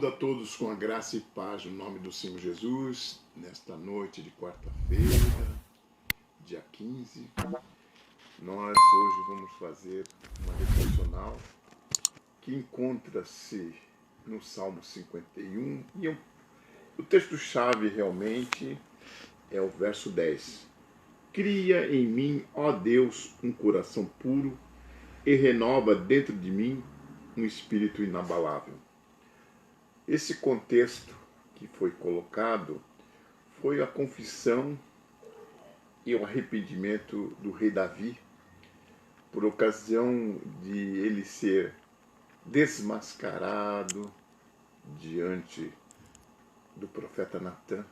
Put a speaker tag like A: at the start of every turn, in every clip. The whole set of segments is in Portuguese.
A: Saúdo a todos com a graça e paz no nome do Senhor Jesus, nesta noite de quarta-feira, dia 15. Nós hoje vamos fazer uma devocional que encontra-se no Salmo 51 e o texto-chave realmente é o verso 10. Cria em mim, ó Deus, um coração puro e renova dentro de mim um espírito inabalável. Esse contexto que foi colocado foi a confissão e o arrependimento do rei Davi por ocasião de ele ser desmascarado diante do profeta Natã,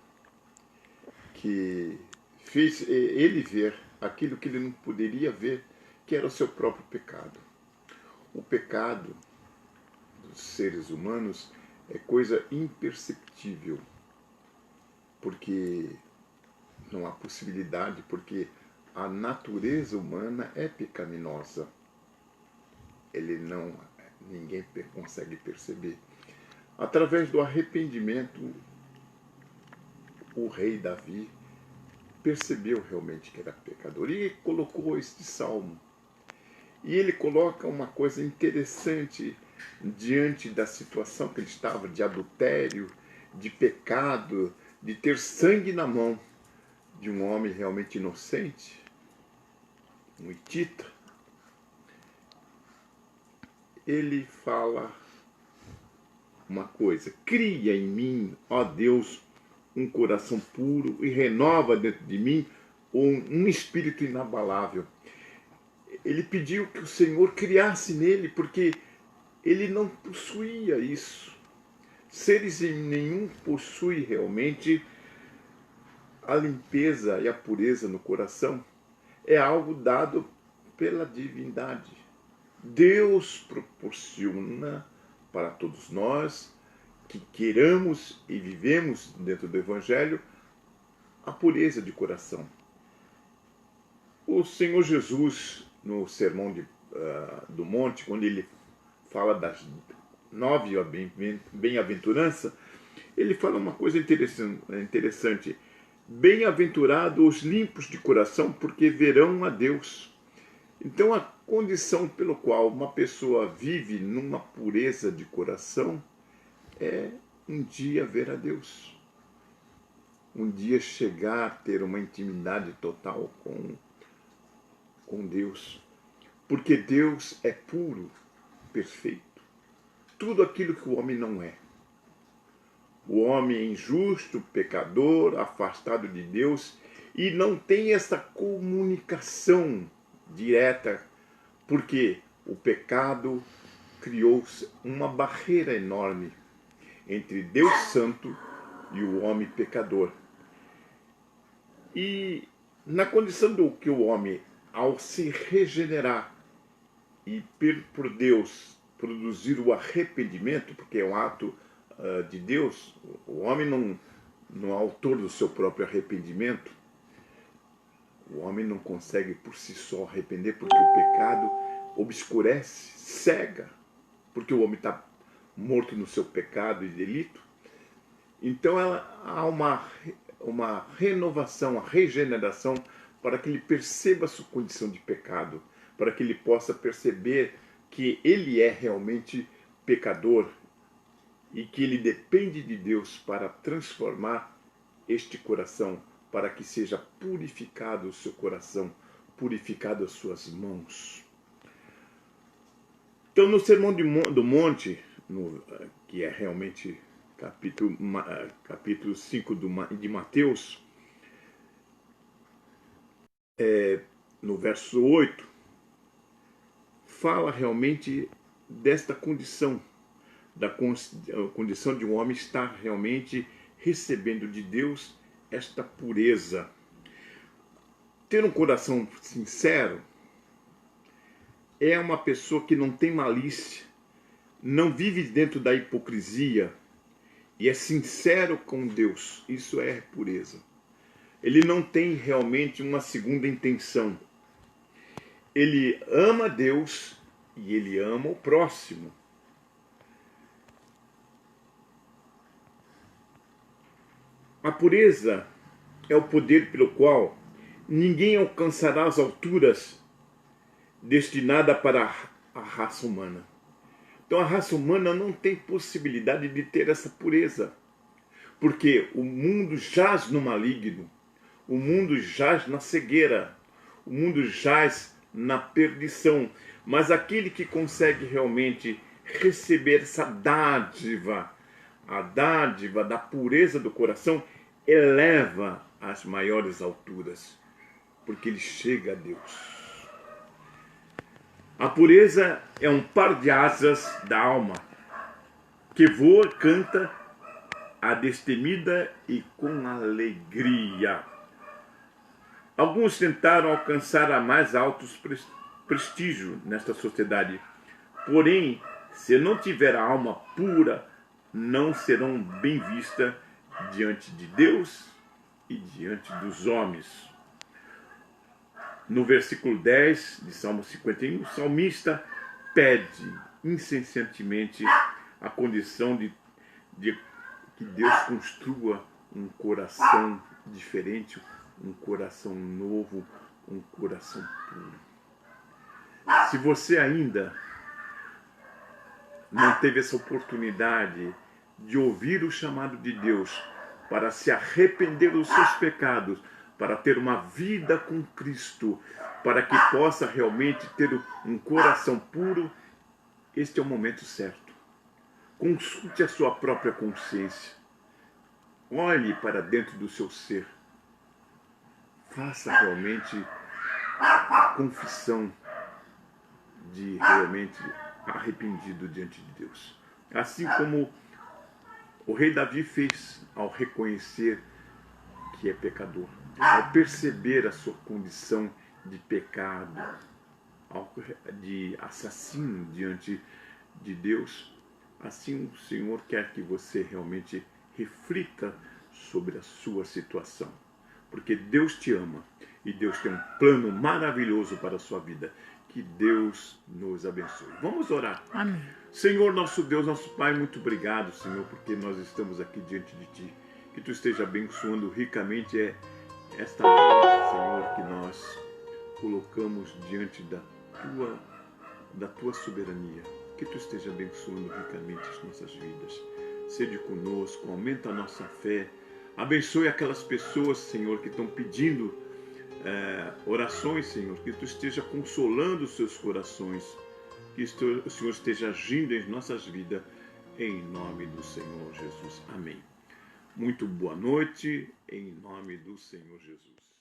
A: que fez ele ver aquilo que ele não poderia ver, que era o seu próprio pecado. O pecado dos seres humanos é coisa imperceptível, porque não há possibilidade, porque a natureza humana é pecaminosa. Ninguém consegue perceber. Através do arrependimento, o rei Davi percebeu realmente que era pecador e colocou este salmo. E ele coloca uma coisa interessante diante da situação que ele estava, de adultério, de pecado, de ter sangue na mão de um homem realmente inocente, um hitita. Ele fala uma coisa: cria em mim, ó Deus, um coração puro e renova dentro de mim um espírito inabalável. Ele pediu que o Senhor criasse nele, porque ele não possuía isso. Seres nenhum possui realmente a limpeza e a pureza no coração. É algo dado pela divindade. Deus proporciona para todos nós que queiramos e vivemos dentro do Evangelho a pureza de coração. O Senhor Jesus, no Sermão do Monte, quando ele fala das 9 bem-aventuranças, ele fala uma coisa interessante. Bem-aventurados os limpos de coração, porque verão a Deus. Então, a condição pelo qual uma pessoa vive numa pureza de coração é um dia ver a Deus. Um dia chegar a ter uma intimidade total com Deus. Porque Deus é puro, perfeito. Tudo aquilo que o homem não é. O homem é injusto, pecador, afastado de Deus e não tem essa comunicação direta, porque o pecado criou uma barreira enorme entre Deus Santo e o homem pecador. E na condição do que o homem, ao se regenerar e por Deus produzir o arrependimento, porque é um ato de Deus, o homem não é autor do seu próprio arrependimento. O homem não consegue por si só arrepender, porque o pecado obscurece, cega, porque o homem está morto no seu pecado e delito. Então há uma renovação, uma regeneração, para que ele perceba a sua condição de pecado, para que ele possa perceber que ele é realmente pecador e que ele depende de Deus para transformar este coração, para que seja purificado o seu coração, purificado as suas mãos. Então, no Sermão do Monte, que é realmente capítulo 5 de Mateus, no verso 8, fala realmente desta condição, da condição de um homem estar realmente recebendo de Deus esta pureza. Ter um coração sincero é uma pessoa que não tem malícia, não vive dentro da hipocrisia e é sincero com Deus. Isso é pureza. Ele não tem realmente uma segunda intenção. Ele ama Deus e ele ama o próximo. A pureza é o poder pelo qual ninguém alcançará as alturas destinada para a raça humana. Então a raça humana não tem possibilidade de ter essa pureza, porque o mundo jaz no maligno, o mundo jaz na cegueira, o mundo jaz na perdição. Mas aquele que consegue realmente receber essa dádiva, a dádiva da pureza do coração, eleva às maiores alturas, porque ele chega a Deus. A pureza é um par de asas da alma, que voa, canta, a destemida e com alegria. Alguns tentaram alcançar a mais altos prestígio nesta sociedade, porém, se não tiver a alma pura, não serão bem vistas diante de Deus e diante dos homens. No versículo 10 de Salmo 51, o salmista pede incessantemente a condição de que Deus construa um coração diferente, um coração novo, um coração puro. Se você ainda não teve essa oportunidade de ouvir o chamado de Deus para se arrepender dos seus pecados, para ter uma vida com Cristo, para que possa realmente ter um coração puro, este é o momento certo. Consulte a sua própria consciência. Olhe para dentro do seu ser. Faça realmente a confissão de realmente arrependido diante de Deus. Assim como o rei Davi fez ao reconhecer que é pecador, ao perceber a sua condição de pecado, de assassino diante de Deus. Assim o Senhor quer que você realmente reflita sobre a sua situação, porque Deus te ama e Deus tem um plano maravilhoso para a sua vida. Que Deus nos abençoe. Vamos orar.
B: Amém.
A: Senhor, nosso Deus, nosso Pai, muito obrigado, Senhor, porque nós estamos aqui diante de Ti. Que Tu esteja abençoando ricamente esta noite, Senhor, que nós colocamos diante da Tua soberania. Que Tu esteja abençoando ricamente as nossas vidas. Sede conosco, aumenta a nossa fé. Abençoe aquelas pessoas, Senhor, que estão pedindo orações, Senhor, que Tu esteja consolando os seus corações, que o Senhor esteja agindo em nossas vidas, em nome do Senhor Jesus. Amém. Muito boa noite, em nome do Senhor Jesus.